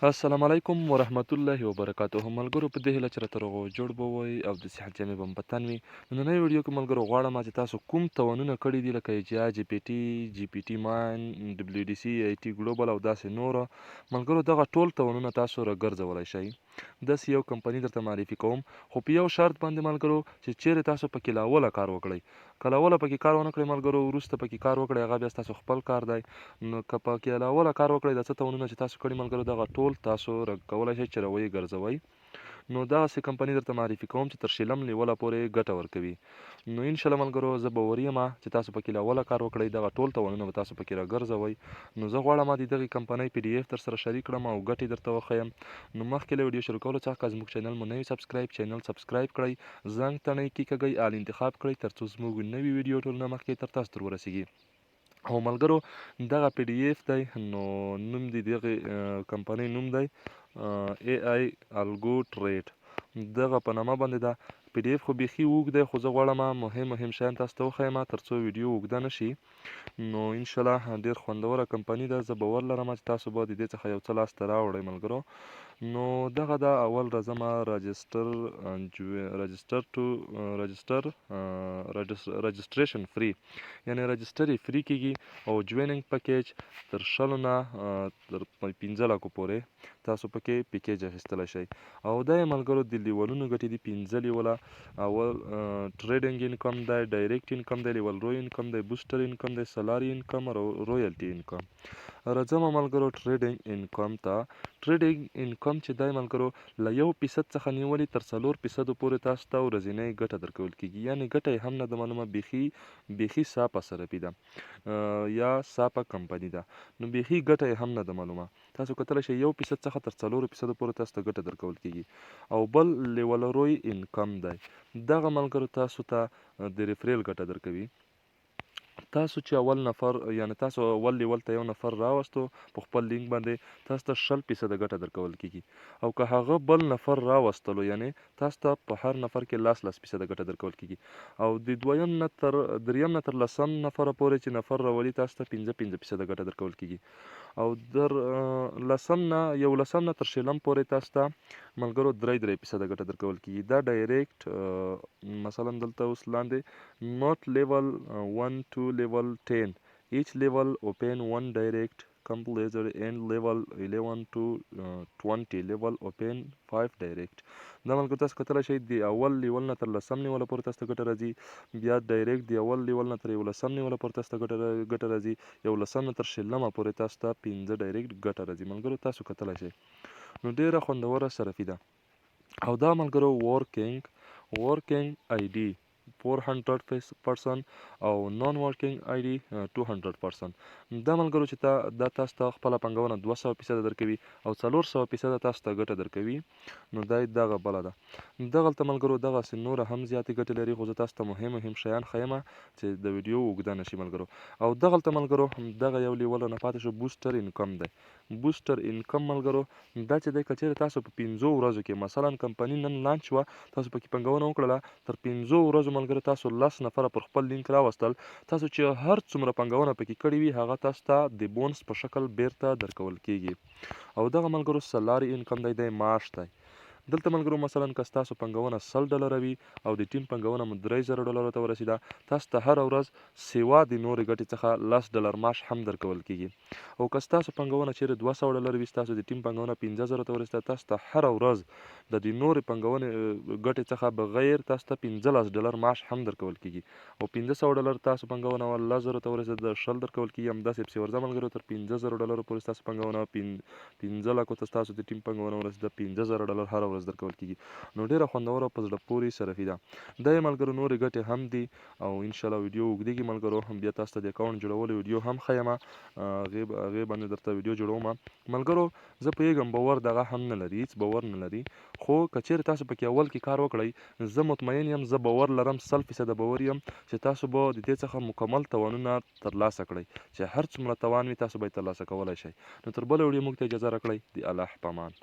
السلام علیکم ورحمت الله وبرکاته. ملګرو په دې هیله چې راته روغ او جوړ به وئ او د صحت جامې به مو په تن وي. نننۍ ویډیو کې ملګرو غواړم چې تاسو کوم تاوانونه کړي دي لکه جی پی ټي ماین دبلیو ډي سي آی ټي ګلوبل او داسې نور. ملګرو دغه ټول تاوانونه تاسو راګرځولی شئ. داسې یو کمپني درته معرفي کوم، خو په یو شرط باندې ملګرو چې چیرې تاسو پکې لاوله کار وکړئ. که لاوله پکې کار ونه کړئ ملګرو، وروسته پکې کار وکړئ، هغه بیا ستاسو خپل کار دی. نو که پکې لاوله کار وکړئ، د څه تاوانونه چې تاسو کړي ملګرو دغه ټول تاسو کولی شئ چې راویې ګرځوئ. نو دغسې کمپني درته معرفي کوم چې تر شلم لیوله پورې ګټه ورکوي. نو انشاءالله ملګرو زه باوري یم چې تاسو پکې لاوله کار وکړئ، دغه ټول تاوانونه به تاسو پکې راګرځوئ. نو زه غواړم د دغې کمپنۍ PDF درسره شریک کړم او ګټې درته وښیم. نو مخکې له ویډیو شروع کولو څخه که زموږ چینل مو نه وي چینل سبسکرایب کړئ، زنګ تڼۍ کیکږئ، آل انتخاب کړئ تر څو زموږ نوي ویډیو ټول نه مخکې تر تاسو در ورسیږي. او ملګرو دغه PDF دی، نو نوم د دغې کمپنۍ نوم دی AI الګو ټریډ. دغه په نامه باندې ده. PDF خو بیخي اوږد دی، خو زه غواړم مهم شیان تاسو ته وښیم تر څو ویډیو اوږده نه شي. نو انشاءالله ډېر خوندوره کمپني ده. زه باور لرم چې تاسو به د دې څخه یو څه لاسته راوړئ ملګرو. نو دغه ده، اول راځم رجسټریشن فری، یعنی رجسټر یې فری کیږي او جویننګ پکیج تر 100 نه تر 15 لکو پورې تاسو پکې پیکیج اخیستلی شئ. او دا یې ملګرو د لیولونو ګټې دي 15 لیوله. اول ټریډینګ انکم دی، ډایرکټ انکم دی، لیول رو انکم دی، بوسټر انکم دی، سلاري انکم او رویالټي انکم. راځم ملګرو ټریډینګ انکم ته. ټریډینګ انکم چې دی ملګرو له 1% څخه نیولې تر 4% پورې تاسو ته ورځنی ګټه درکول کیږي. یعنې ګټه یې هم نه ده معلومه، بیخي صافه صرفي ده یا صافه کمپني ده. نو بیخي ګټه یې هم نه ده معلومه. تاسو کتلی شئ 1% څخه تر 4% پورې تاسو ته ګټه درکول کیږي. او بل لیول روی انکم دی. دغه ملګرو تاسو ته د ریفریل ګټه درکوي. تاسو چې اول نفر، یعنی تاسو اول لیول ته یو نفر راوستو په خپل لینک باندې، تاسو ته 0% ګټه درکول کیږي. او که هغه بل نفر راوستلو، یعنی تاسو ته په هر نفر کې 10% ګټه درکول کیږي. او د دریم نه تر لسم نفر پورې چې نفر راولي تاسو ته 15% ګټه درکول کیږي. او در لسم نه تر شلم پورې تاسو ته ملګرو 3% ګټه درکول کیږي. دا ډایرکټ مثلا دلته اوس لاندې نوٹ لیول 1 to level 10. Each level open one direct compiler and level 11 to 20 level open 5 direct. دا ملګرو تاسو کتلی شئ د اول لیول نه تر لسم لیوله پورې تاسو ته ګټه راځي. بیا ډایرکټ د اول لیول نه تر 11 لیوله پورې تاسو ته ګټه راځي. 11 نه تر شلمه پورې تاسو ته 15 ډایرکټ ګټه راځي. ملګرو تاسو کتلی شئ. نو ډېره خوندوره صرفي ده. او دا ملګرو ورکینګ آی ډي 400% او نون ورکینګ آی ډي 200%. دا ملګرو چې دا تاسو ته خپله پانګونه 200% درکوي او 400% تاسو ته ګټه درکوي. نو دا دغه بله ده. دغلته ملګرو دغسې نوره هم زیاتې ګټې لري، خو زه تاسو ته مهم شیان ښیم چې د ویډیو اوږده نه شي ملګرو. او دغلته ملګرو دغه یو لیول نه پاتې شو، بوسټر انکم دی. بوسټر انکم ملګرو دا چې دی، که چیرې تاسو په 5 ورځو کې مثلا کمپني نن لانچ وه، تاسو پکې پانګونه وکړله، تر 5 ورځو ملګرو تاسو 10 نفره پر خپل لینک راوستل، تاسو چې هر څومره پانګونه پکې کړې وي هغه تاسو ته د بونس په شکل بیرته درکول کیږي. او دغه ملګرو سلاري انکم دی معاش دی. دلته ملګرو مثلا که ستاسو پانګونه $100 وي او د ټیم پانګونه مو $3000 ته ورسېده، تاسو ته هره ورځ سوا د نورې ګټې څخه $10 معاش هم درکول کیږي. او که ستاسو پانګونه چیرې $200 وي، ستاسو د ټیم پانګونه 15000 ته ورسېده، تاسو ته هره ورځ د دې نورې پانګونې ګټې څخه بغیر تاسو ته $15 معاش هم درکول کیږي. او $500 تاسو پانګونه 10000 ته ورسېده، 100 درکول کیږي. همداسې پسې ورځه ملګرو تر $15000 پورې ستاسو پانګونه 15 لکو ته ستاسو د ټیم پانګونه ورسېده، $15000 هره ورځ درکول کیږي. نو ډېره خوندوره په زړه پورې صرفي ده. دا یې ملګرو نورې ګټې هم دي. او انشاءالله ویډیو اوږدېږي ملګرو، بیا تاسو ته د اکاونټ جوړولو ویډیو هم ښیم، هغې باندې درته ویډیو جوړوم. ملګرو زه پوهېږم باور دغه هم نه لري، هېڅ باور نه لري، خو که چیرې تاسو پکې اول کې کار وکړئ، زه مطمئن یم، زه باور لرم، 100% باور یم چې تاسو به د دې څخه مکمل توانونه ترلاسه کړئ، چې هر څومره توان وي تاسو به یې ترلاسه کولی شئ. نو تر بله ویډیو موږ ته اجازه راکړئ. د الله په امان.